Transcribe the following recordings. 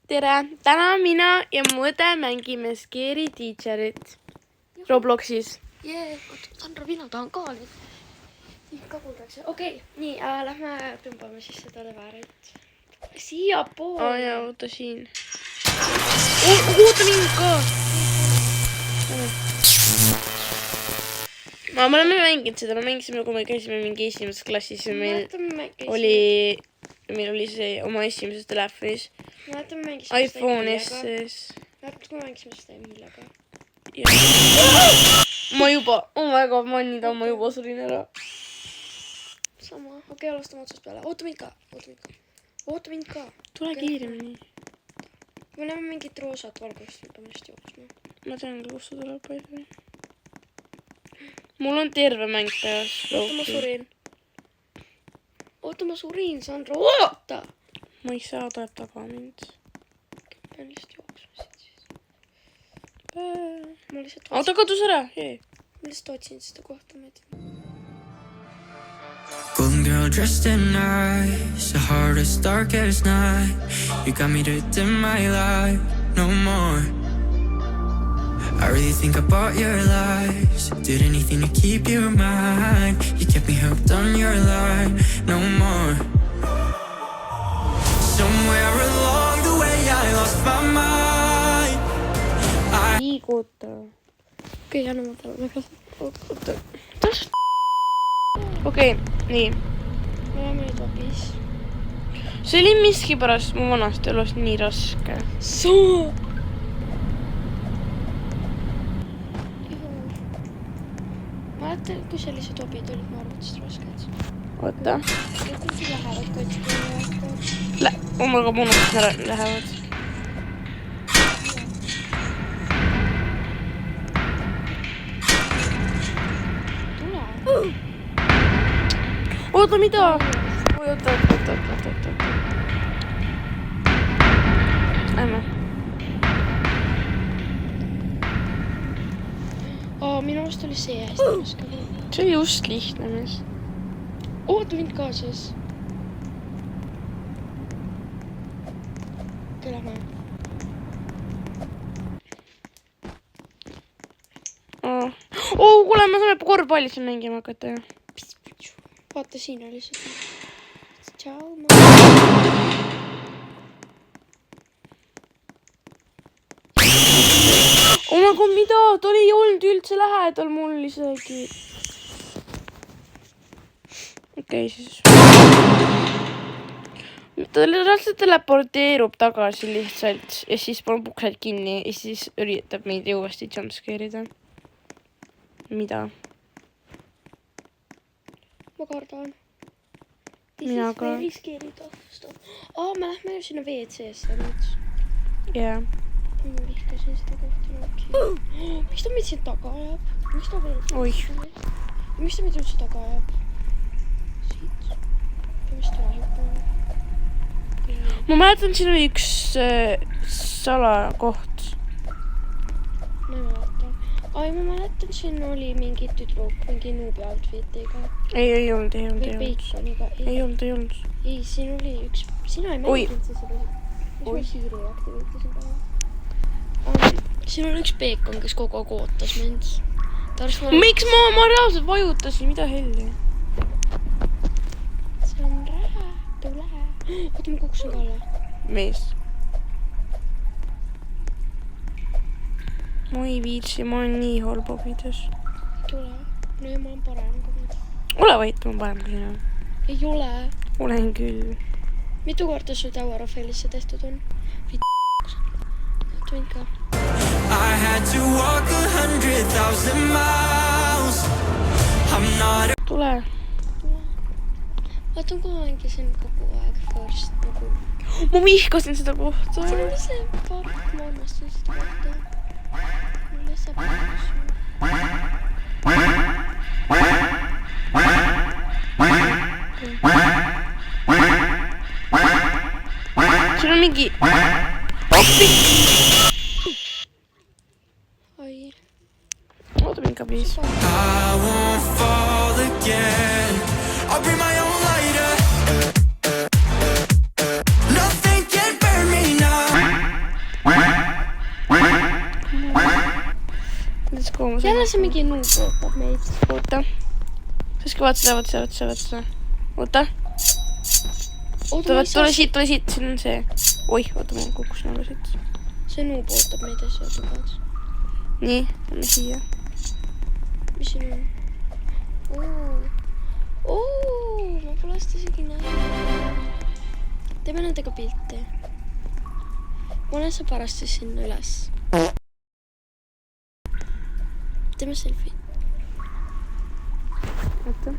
tere! Täna mina ja mu õde mängime Scary Teacherit Robloxis. Sandra, mina tahan ka nüüd. Ikka kuuldakse. Okei, nii, lähme tõmbame siis seda leverit. Siia poole. Ja, oota siin. Oota mind ka! Me oleme mänginud seda, me mängisime, kui me käisime mingi esimeses klassis ja meil oli see oma esimeses telefonis. iPhone SS. Mäletad, kui me mängisime seda Emilaga? Ma juba, oh my god, ma juba surin ära. Sama, okei, alustame otsast peale. Oota mind ka. Tule kiiremini. Me näeme mingit roosat valgust, me peame hästi jooksma. Ma tean, kus see tuleb palju. Mul on terve mäng peas. Oota, ma surin, Sandra, oota! Ma ei saa, tuleb taga mind. Pean lihtsalt jooksma siis. Auto kadus ära, jee. Ma lihtsalt otsin seda kohta meid. Golden girl dressed in nice, the hardest, darkest night. You got me to dim my light, no more. I really think I bought your lies, did anything to keep you mine. You kept me hooked on your line, no more. Somewhere along the way I lost my mind. Liiguta. Okei, anna ma talle. Oota. Okei, nii. Me oleme nüüd abis. See oli miski pärast mu vanast elust nii raske. Soo! Mäletan, kui sellised obid olid mu arvutist rasked. Oota. Ja kui siin lähevad kotsi. Omaga munust lähevad. Tule. Oota, mida? Oota. Lähme. Minu arust oli see hästi raske. See oli just lihtne, mis. Oota mind kaasas. Okei, lähme. Kuule, me saame korvpalli siin mängima hakata. Vaata, siin oli see. Tšau, Aga mida? Ta ei olnud üldse lähedal mul isegi. Okei, siis. Ta lihtsalt teleporteerub tagasi lihtsalt ja siis paneb uksed kinni ja siis üritab meid uuesti jumpscare'ida. Mida? ma kardan. Mina ka. Me riskeerida. Me lähme sinna WC-sse nüüd. Jaa. Ma vihkasin seda kohta. Miks ta meid siin taga ajab? Miks ta veel? Oih. Miks ta meid üldse taga ajab? Siit. Mis ta läheb? Ma mäletan, siin oli üks salakoht. Ma ei mäleta. Ma mäletan, siin oli mingi tüdruk, mingi nuubi outfitiga. Ei olnud. Või peikoniga. Ei olnud. Ei, siin oli üks... Sina ei mälginud seda. Mis ma Siiri aktiveetisin päeva? Siin on üks peekon, kes kogu aeg ootas mind. Miks ma reaalselt vajutasin? Mida helli? See on rähe. Tule. Oota, ma kukkusin ka alla. Mees. Ma ei viitsi, ma olen nii halb abides. Tule. No ja ma olen parem kui nüüd. Ole vait, ma olen parem kui sina. Ei ole. Olen küll. Mitu korda sul Tower of Hellisse tehtud on? Võin ka. I had to walk 100,000 miles. I'm not Tule. Vaata, kui ma mängisin kogu aeg first nagu. Ma vihkasin seda kohta. See oli see park, ma armastan seda kohta. Mulle saab siin on mingi Oppi! Oi. Oota mind ka, please. I won't fall again. I'll bring my own lighter. Nothing can burn me now. kuhu ma jälle see mingi nuub ootab meid. Oota. Saski vaata seda. Oota. Tule siit. Siin on see. Oih, oota, ma kukkusin alla siit. See nuub ootab meid asja tubad. Nii, lähme siia. Mis siin on? Ma pole seda isegi näinud. Teeme nendega pilti. Ma olen sa pärast siis sinna üles. Teeme selfie. Oota.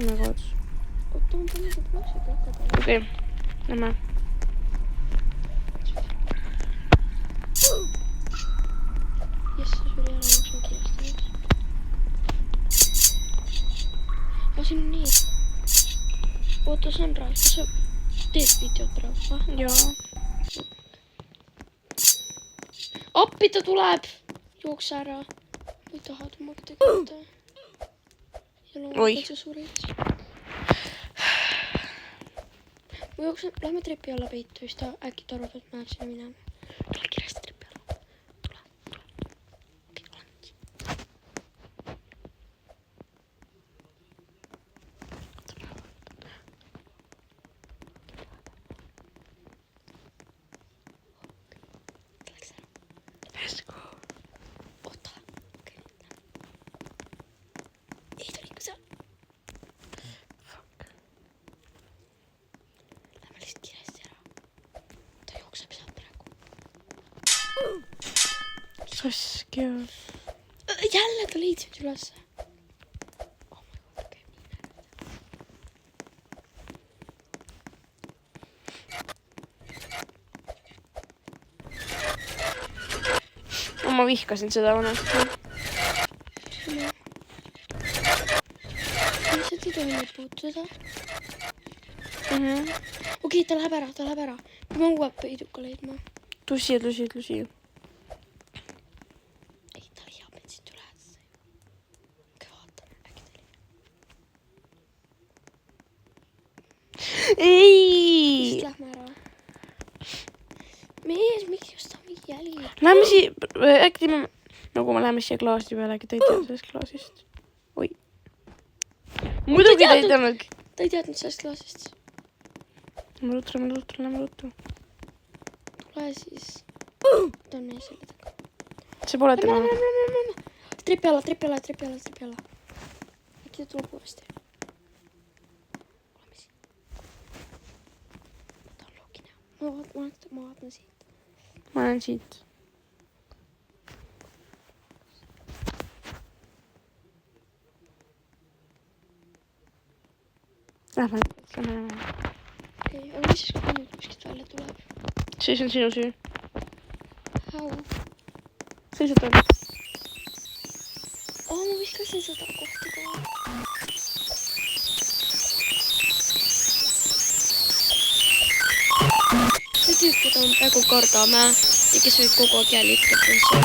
Lähme koos. Oota, ma panen seda plaksi plakada. Okei, lähme. Jess, see suri ära, üks on kiiresti. Siin on nii. Oota, Sandra, kas sa teed videot praegu? Jaa. Appi ta tuleb! Jookse ära. Ma ei taha temaga tegeleda. Ja loomulikult sa surid. Ma jooksen, lähme trepi alla peitu, siis ta äkki ta arvab, et ma läheb sinna minema. Tule kiiresti trepi alla. Tule. Okei, olen siin. Ta läks ära. Let's go. Oota. Okei, lähme. Ei tuli ikka seal. Fuck. Lähme lihtsalt kiiresti ära. Ta jookseb sealt praegu. Saski. Jälle ta leidsid ülesse. Oh my god, okei, nii näe. Ma vihkasin seda vanasti. Lihtsalt ei tohi neid puutuda. Mhm. Okei, ta läheb ära. Peame uue peiduka leidma. Tusi. Ei, ta leiab meid siit üles. Okei, vaata. Äkki ta leiab. Ei! Siis lähme ära. Mees, miks just ta mingi jälib? Lähme siia, äkki teeme, nagu me läheme siia klaasi peale, äkki ta ei tea sellest klaasist. Oi. Muidugi ta ei teadnud. Ta ei teadnud sellest klaasist. Lähme ruttu. Tule siis. Ta on meie selja taga. See pole tema. Lähme. Trepi alla. Äkki ta tuleb uuesti. Oleme siin. Ta on loogine. Ma vaatan siit. Ma olen siit. Lähme. Okei, aga mis siis, kui nüüd kuskilt välja tuleb? Siis on sinu süü. How? Seisad on. Ma viskasin seda kohta ka. See tüüp, keda me praegu kardame ja kes meid kogu aeg jälitab, on see.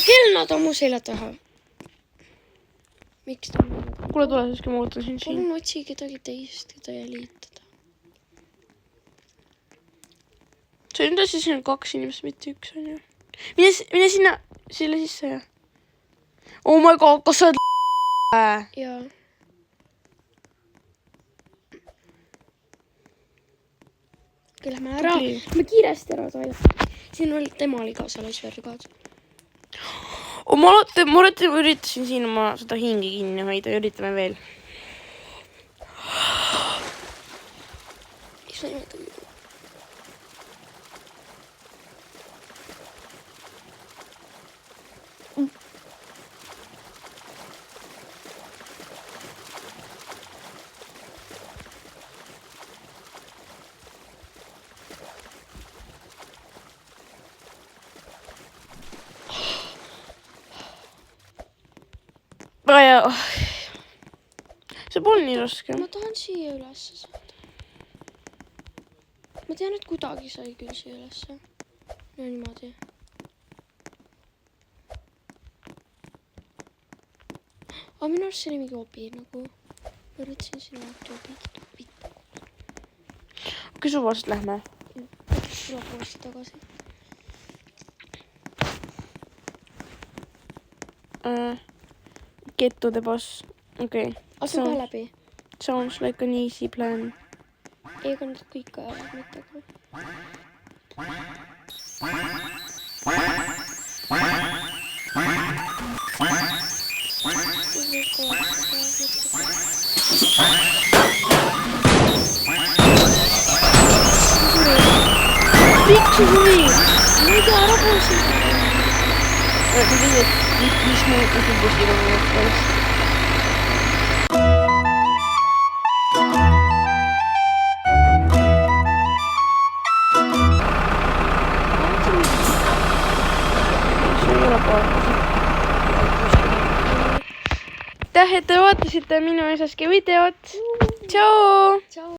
Helna, ta on mu selja taha. Miks ta on mu selja taha? Kuule, tule siiski, ma ootan sind siin. Palun otsi kedagi teist, keda jälitada. See on tõesti, siin on 2 inimest, mitte 1 on ju. Mine sinna, selle sisse ja. Oh my god, kas sa oled Jaa. Okei, lähme ära. Lähme kiiresti ära taja. Siin oli, tema oli ka seal asvergaad. Oh, ma alati üritasin siin oma seda hingi kinni hoida ja üritame veel. Issand, ma ei tuli. See pole nii raske. Ma tahan siia ülesse saada. Ma tean, et kuidagi sai küll siia ülesse. No niimoodi. Aga minu arust see oli mingi obi nagu. Ma üritasin sinna obi. Okei, suvast lähme. Tuleb uuesti tagasi. Get to the boss. Okei. Asu ka läbi. Sounds like an easy plan. Ei, kun nad kõik ajavad mitega. Miks või? Ma ei tea, ära puusi. Ma tean, et 5 minutit on bussiga mõttes. aitäh, et te vaatasite minu esaski videot. Tšau!